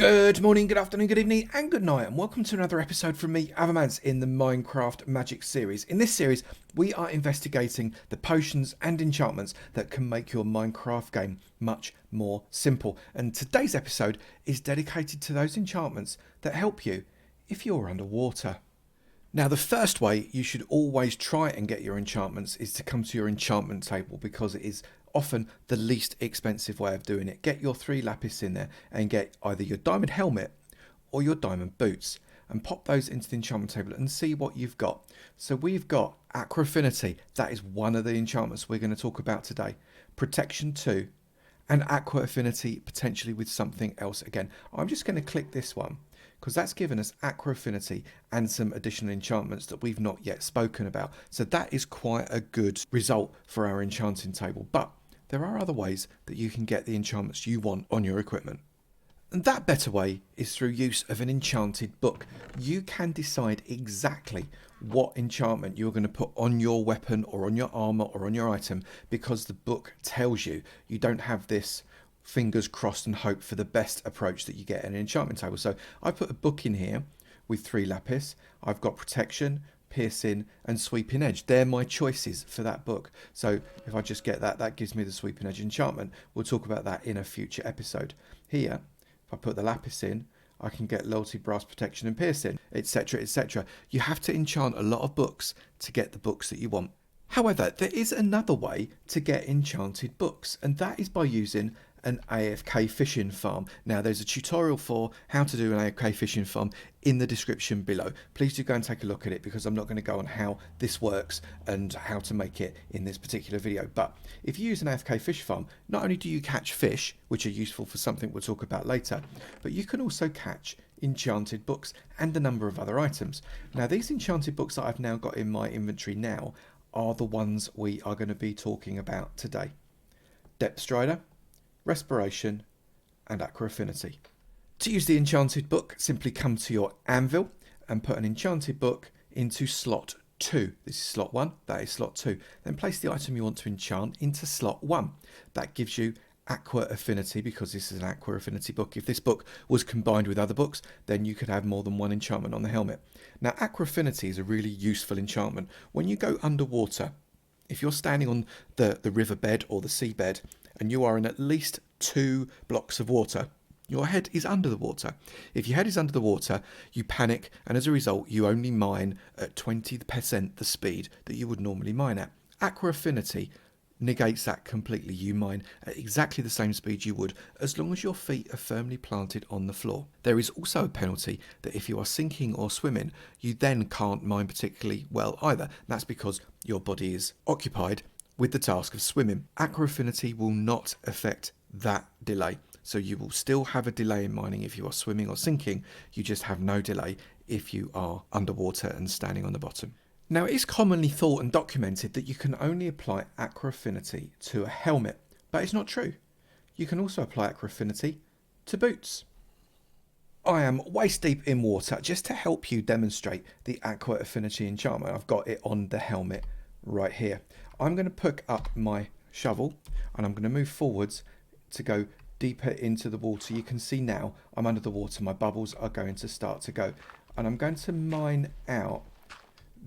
Good morning, good afternoon, good evening, and good night, and welcome to another episode from me, Avomance, in the Minecraft Magic series. In this series, we are investigating the potions and enchantments that can make your Minecraft game much more simple. And today's episode is dedicated to those enchantments that help you if you're underwater. Now, the first way you should always try and get your enchantments is to come to your enchantment table, because it is often the least expensive way of doing it. Get your 3 lapis in there and get either your diamond helmet or your diamond boots and pop those into the enchantment table and see what you've got. So we've got Aqua Affinity, that is one of the enchantments we're going to talk about today. Protection 2 and Aqua Affinity potentially with something else again. I'm just going to click this one because that's given us Aqua Affinity and some additional enchantments that we've not yet spoken about. So that is quite a good result for our enchanting table. But there are other ways that you can get the enchantments you want on your equipment. And that better way is through use of an enchanted book. You can decide exactly what enchantment you're going to put on your weapon or on your armor or on your item, because the book tells you. You don't have this fingers crossed and hope for the best approach that you get in an enchantment table. So I put a book in here with 3 lapis. I've got protection, piercing and sweeping edge. They're my choices for that book. So if I just get that, that gives me the sweeping edge enchantment. We'll talk about that in a future episode. Here, if I put the lapis in, I can get loyalty, brass, protection and piercing, etc, etc. You have to enchant a lot of books to get the books that you want. However, there is another way to get enchanted books, and that is by using an AFK Fishing Farm. Now, there's a tutorial for how to do an AFK Fishing Farm in the description below. Please do go and take a look at it, because I'm not going to go on how this works and how to make it in this particular video. But if you use an AFK Fish Farm, not only do you catch fish, which are useful for something we'll talk about later, but you can also catch enchanted books and a number of other items. Now, these enchanted books that I've now got in my inventory now are the ones we are going to be talking about today. Depth Strider, Respiration and Aqua Affinity. To use the enchanted book, simply come to your anvil and put an enchanted book into slot 2. This is slot 1, that is slot 2. Then place the item you want to enchant into slot 1. That gives you Aqua Affinity, because this is an Aqua Affinity book. If this book was combined with other books, then you could have more than one enchantment on the helmet. Now, Aqua Affinity is a really useful enchantment. When you go underwater, if you're standing on the riverbed or the seabed, and you are in at least 2 blocks of water, your head is under the water. If your head is under the water, you panic, and as a result, you only mine at 20% the speed that you would normally mine at. Aqua Affinity negates that completely. You mine at exactly the same speed you would, as long as your feet are firmly planted on the floor. There is also a penalty that if you are sinking or swimming, you then can't mine particularly well either. That's because your body is occupied with the task of swimming. Aqua Affinity will not affect that delay. So you will still have a delay in mining if you are swimming or sinking. You just have no delay if you are underwater and standing on the bottom. Now, it is commonly thought and documented that you can only apply Aqua Affinity to a helmet, but it's not true. You can also apply Aqua Affinity to boots. I am waist deep in water just to help you demonstrate the Aqua Affinity enchantment. I've got it on the helmet right here. I'm going to pick up my shovel and I'm going to move forwards to go deeper into the water. You can see now I'm under the water. My bubbles are going to start to go, and I'm going to mine out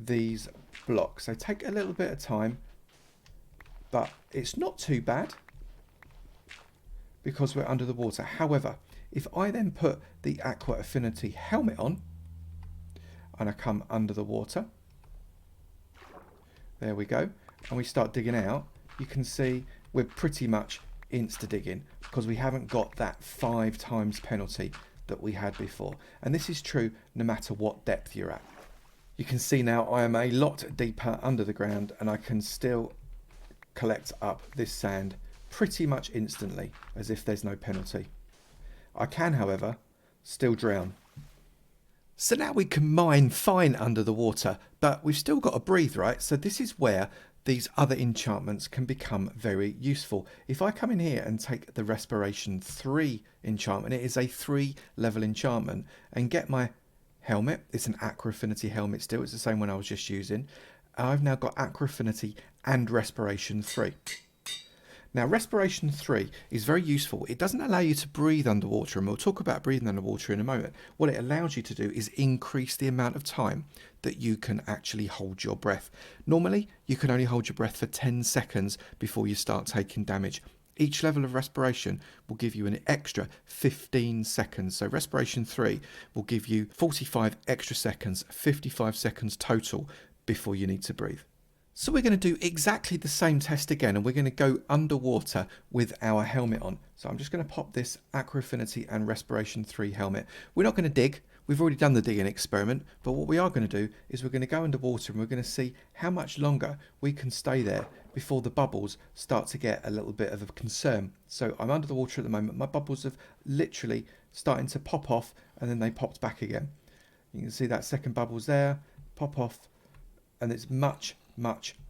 these blocks. They take a little bit of time, but it's not too bad because we're under the water. However, if I then put the Aqua Affinity helmet on and I come under the water, there we go, and we start digging out, you can see we're pretty much insta digging because we haven't got that 5 times penalty that we had before. And this is true no matter what depth you're at. You can see now I am a lot deeper under the ground, and I can still collect up this sand pretty much instantly as if there's no penalty. I can, however, still drown. So now we can mine fine under the water, but we've still got to breathe, right? So this is where these other enchantments can become very useful. If I come in here and take the Respiration 3 enchantment, it is a 3-level enchantment, and get my helmet. It's an Aqua Affinity helmet still. It's the same one I was just using. I've now got Aqua Affinity and Respiration 3. Now, Respiration 3 is very useful. It doesn't allow you to breathe underwater, and we'll talk about breathing underwater in a moment. What it allows you to do is increase the amount of time that you can actually hold your breath. Normally, you can only hold your breath for 10 seconds before you start taking damage. Each level of respiration will give you an extra 15 seconds. So Respiration 3 will give you 45 extra seconds, 55 seconds total before you need to breathe. So we're going to do exactly the same test again, and we're going to go underwater with our helmet on. So I'm just going to pop this Aqua Affinity and Respiration 3 helmet. We're not going to dig. We've already done the digging experiment, but what we are going to do is we're going to go underwater and we're going to see how much longer we can stay there before the bubbles start to get a little bit of a concern. So I'm under the water at the moment. My bubbles have literally starting to pop off, and then they popped back again. You can see that second bubble's there, pop off, and it's much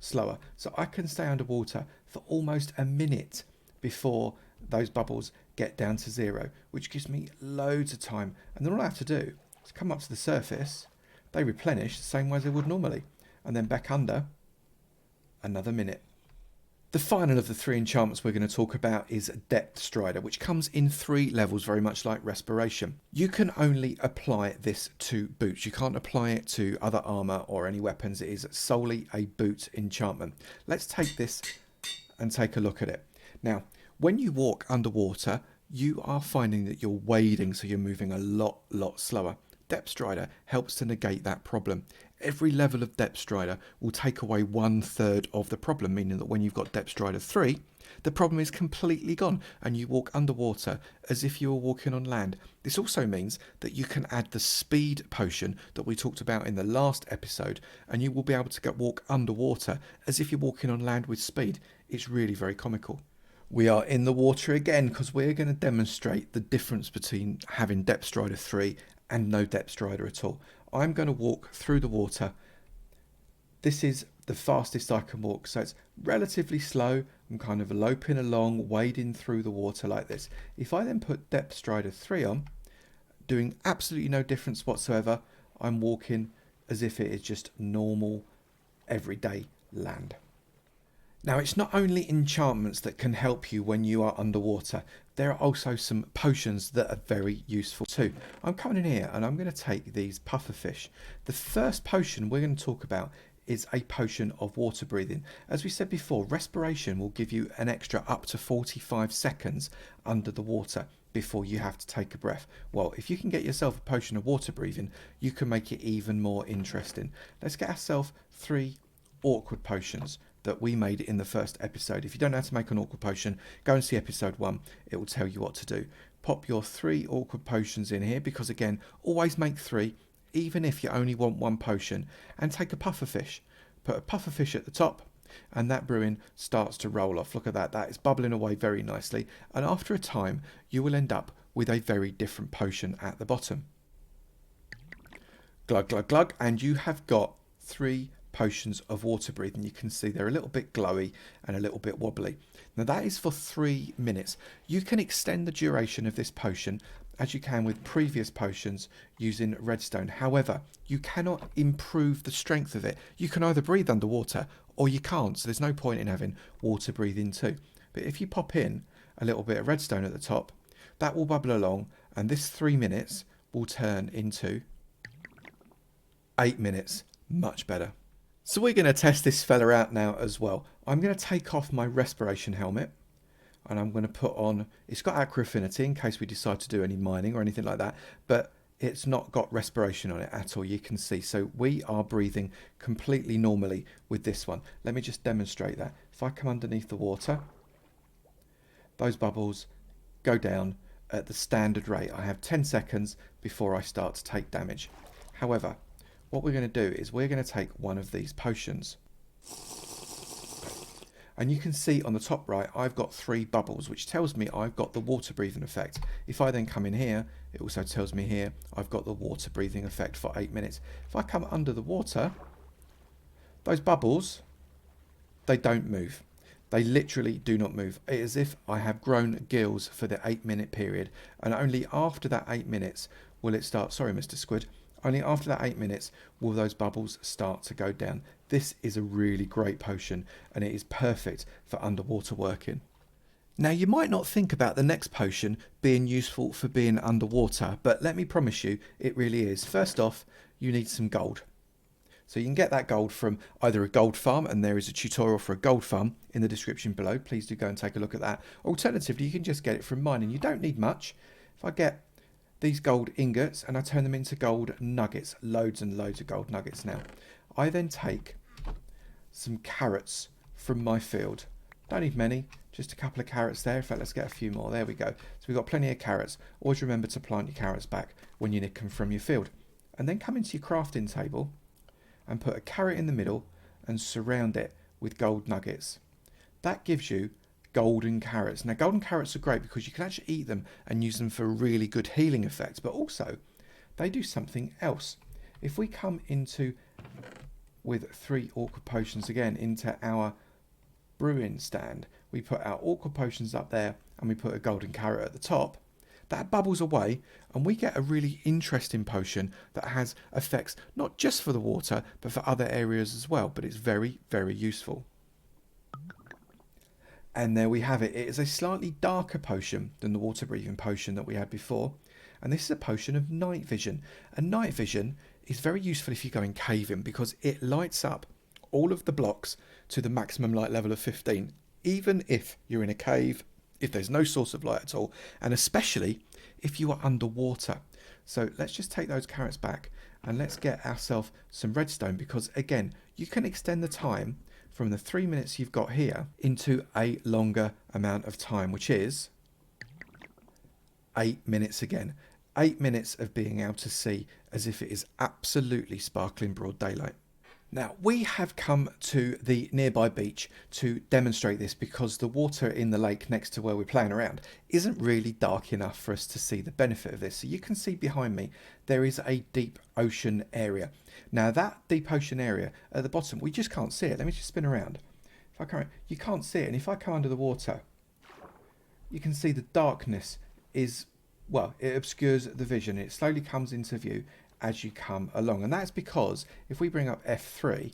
slower. So I can stay underwater for almost a minute before those bubbles get down to zero, which gives me loads of time. And then all I have to do is come up to the surface, they replenish the same way as they would normally, and then back under another minute. The final of the 3 enchantments we're going to talk about is Depth Strider, which comes in 3 levels, very much like Respiration. You can only apply this to boots. You can't apply it to other armor or any weapons. It is solely a boot enchantment. Let's take this and take a look at it. Now, when you walk underwater, you are finding that you're wading, so you're moving a lot slower. Depth Strider helps to negate that problem. Every level of Depth Strider will take away 1/3 of the problem, meaning that when you've got Depth Strider 3, the problem is completely gone and you walk underwater as if you were walking on land. This also means that you can add the speed potion that we talked about in the last episode, and you will be able to walk underwater as if you're walking on land with speed. It's really very comical. We are in the water again because we're going to demonstrate the difference between having Depth Strider 3 and no Depth Strider at all. I'm going to walk through the water. This is the fastest I can walk, so it's relatively slow. I'm kind of loping along, wading through the water like this. If I then put Depth Strider 3 on, doing absolutely no difference whatsoever, I'm walking as if it is just normal, everyday land. Now, it's not only enchantments that can help you when you are underwater. There are also some potions that are very useful too. I'm coming in here and I'm going to take these pufferfish. The first potion we're going to talk about is a potion of water breathing. As we said before, Respiration will give you an extra up to 45 seconds under the water before you have to take a breath. Well, if you can get yourself a potion of water breathing, you can make it even more interesting. Let's get ourselves 3 awkward potions that we made in the first episode. If you don't know how to make an awkward potion, go and see episode 1. It will tell you what to do. Pop your 3 awkward potions in here, because again, always make 3, even if you only want 1 potion, and take a pufferfish. Put a pufferfish at the top, and that brewing starts to roll off. Look at that. That is bubbling away very nicely. And after a time, you will end up with a very different potion at the bottom. Glug, glug, glug. And you have got 3 potions of water breathing. You can see they're a little bit glowy and a little bit wobbly. Now that is for 3 minutes. You can extend the duration of this potion as you can with previous potions using redstone. However, you cannot improve the strength of it. You can either breathe underwater or you can't, so there's no point in having water breathing too. But if you pop in a little bit of redstone at the top, that will bubble along, and this 3 minutes will turn into 8 minutes. Much better. So we're going to test this fella out now as well. I'm going to take off my Respiration helmet and I'm going to put on, it's got Aqua Affinity in case we decide to do any mining or anything like that, but it's not got Respiration on it at all, you can see. So we are breathing completely normally with this one. Let me just demonstrate that. If I come underneath the water, those bubbles go down at the standard rate. I have 10 seconds before I start to take damage. However, what we're going to do is we're going to take one of these potions. And you can see on the top right, I've got 3 bubbles, which tells me I've got the water breathing effect. If I then come in here, it also tells me here I've got the water breathing effect for 8 minutes. If I come under the water, those bubbles, they don't move. They literally do not move. It is as if I have grown gills for the 8-minute period. And only after that 8 minutes will it start, sorry Mr. Squid, only after that 8 minutes will those bubbles start to go down. This is a really great potion and it is perfect for underwater working. Now you might not think about the next potion being useful for being underwater, but let me promise you it really is. First off, you need some gold. So you can get that gold from either a gold farm, and there is a tutorial for a gold farm in the description below. Please do go and take a look at that. Alternatively, you can just get it from mining. You don't need much. If I get these gold ingots and I turn them into gold nuggets, loads and loads of gold nuggets now. I then take some carrots from my field. Don't need many, just a couple of carrots there. In fact, let's get a few more. There we go. So we've got plenty of carrots. Always remember to plant your carrots back when you nick them from your field. And then come into your crafting table and put a carrot in the middle and surround it with gold nuggets. That gives you golden carrots. Now, golden carrots are great because you can actually eat them and use them for a really good healing effect, but also they do something else. If we come into, with 3 awkward potions again, into our brewing stand, we put our awkward potions up there and we put a golden carrot at the top. That bubbles away and we get a really interesting potion that has effects not just for the water but for other areas as well, but it's very, very useful. And there we have it. It is a slightly darker potion than the water breathing potion that we had before, and this is a potion of night vision. And night vision is very useful if you're going caving because it lights up all of the blocks to the maximum light level of 15, even if you're in a cave, if there's no source of light at all, and especially if you are underwater. So let's just take those carrots back and let's get ourselves some redstone, because again, you can extend the time from the 3 minutes you've got here into a longer amount of time, which is 8 minutes again. 8 minutes of being able to see as if it is absolutely sparkling broad daylight. Now, we have come to the nearby beach to demonstrate this because the water in the lake next to where we're playing around isn't really dark enough for us to see the benefit of this. So you can see behind me, there is a deep ocean area. Now, that deep ocean area at the bottom, we just can't see it. Let me just spin around. If I come, you can't see it. And if I come under the water, you can see the darkness is, well, it obscures the vision. It slowly comes into view as you come along, and that's because if we bring up F3,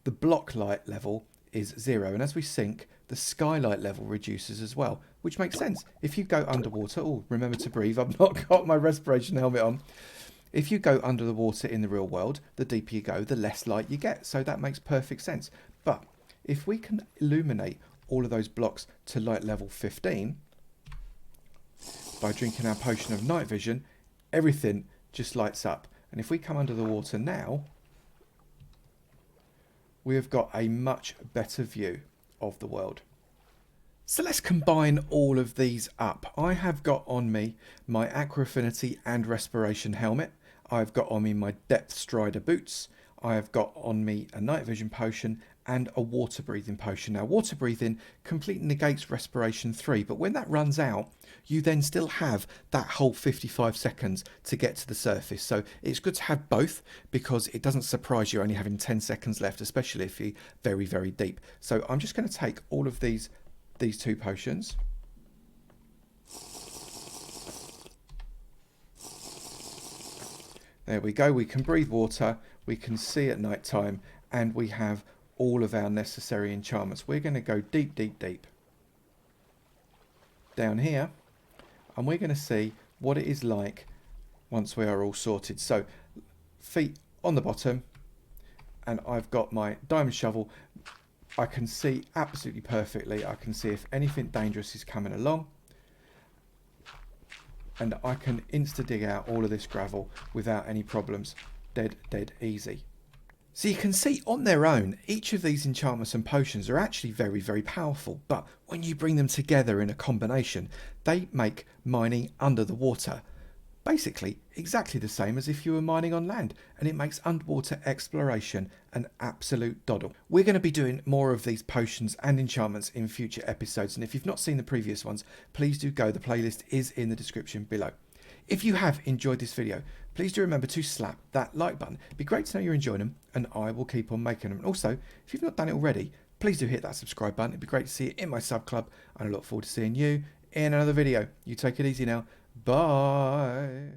the block light level is 0, and as we sink, the skylight level reduces as well, which makes sense. If you go underwater, oh, remember to breathe, I've not got my respiration helmet on. If you go under the water in the real world, the deeper you go, the less light you get, so that makes perfect sense. But if we can illuminate all of those blocks to light level 15 by drinking our potion of night vision, everything just lights up. And if we come under the water now, we have got a much better view of the world. So let's combine all of these up. I have got on me my Aqua Affinity and Respiration helmet. I've got on me my Depth Strider boots. I have got on me a night vision potion and a water breathing potion. Now, water breathing completely negates respiration 3, but when that runs out, you then still have that whole 55 seconds to get to the surface. So it's good to have both because it doesn't surprise you only having 10 seconds left, especially if you're very, very deep. So I'm just going to take all of these 2 potions. There we go. We can breathe water, we can see at night time, and we have all of our necessary enchantments. We're going to go deep, deep, deep down here, and we're going to see what it is like once we are all sorted. So feet on the bottom, and I've got my diamond shovel. I can see absolutely perfectly. I can see if anything dangerous is coming along, and I can insta dig out all of this gravel without any problems. Dead easy. So you can see on their own, each of these enchantments and potions are actually very, very powerful. But when you bring them together in a combination, they make mining under the water basically exactly the same as if you were mining on land. And it makes underwater exploration an absolute doddle. We're going to be doing more of these potions and enchantments in future episodes. And if you've not seen the previous ones, please do go. The playlist is in the description below. If you have enjoyed this video, please do remember to slap that like button. It'd be great to know you're enjoying them, and I will keep on making them. And also, if you've not done it already, please do hit that subscribe button. It'd be great to see it in my sub club, and I look forward to seeing you in another video. You take it easy now. Bye.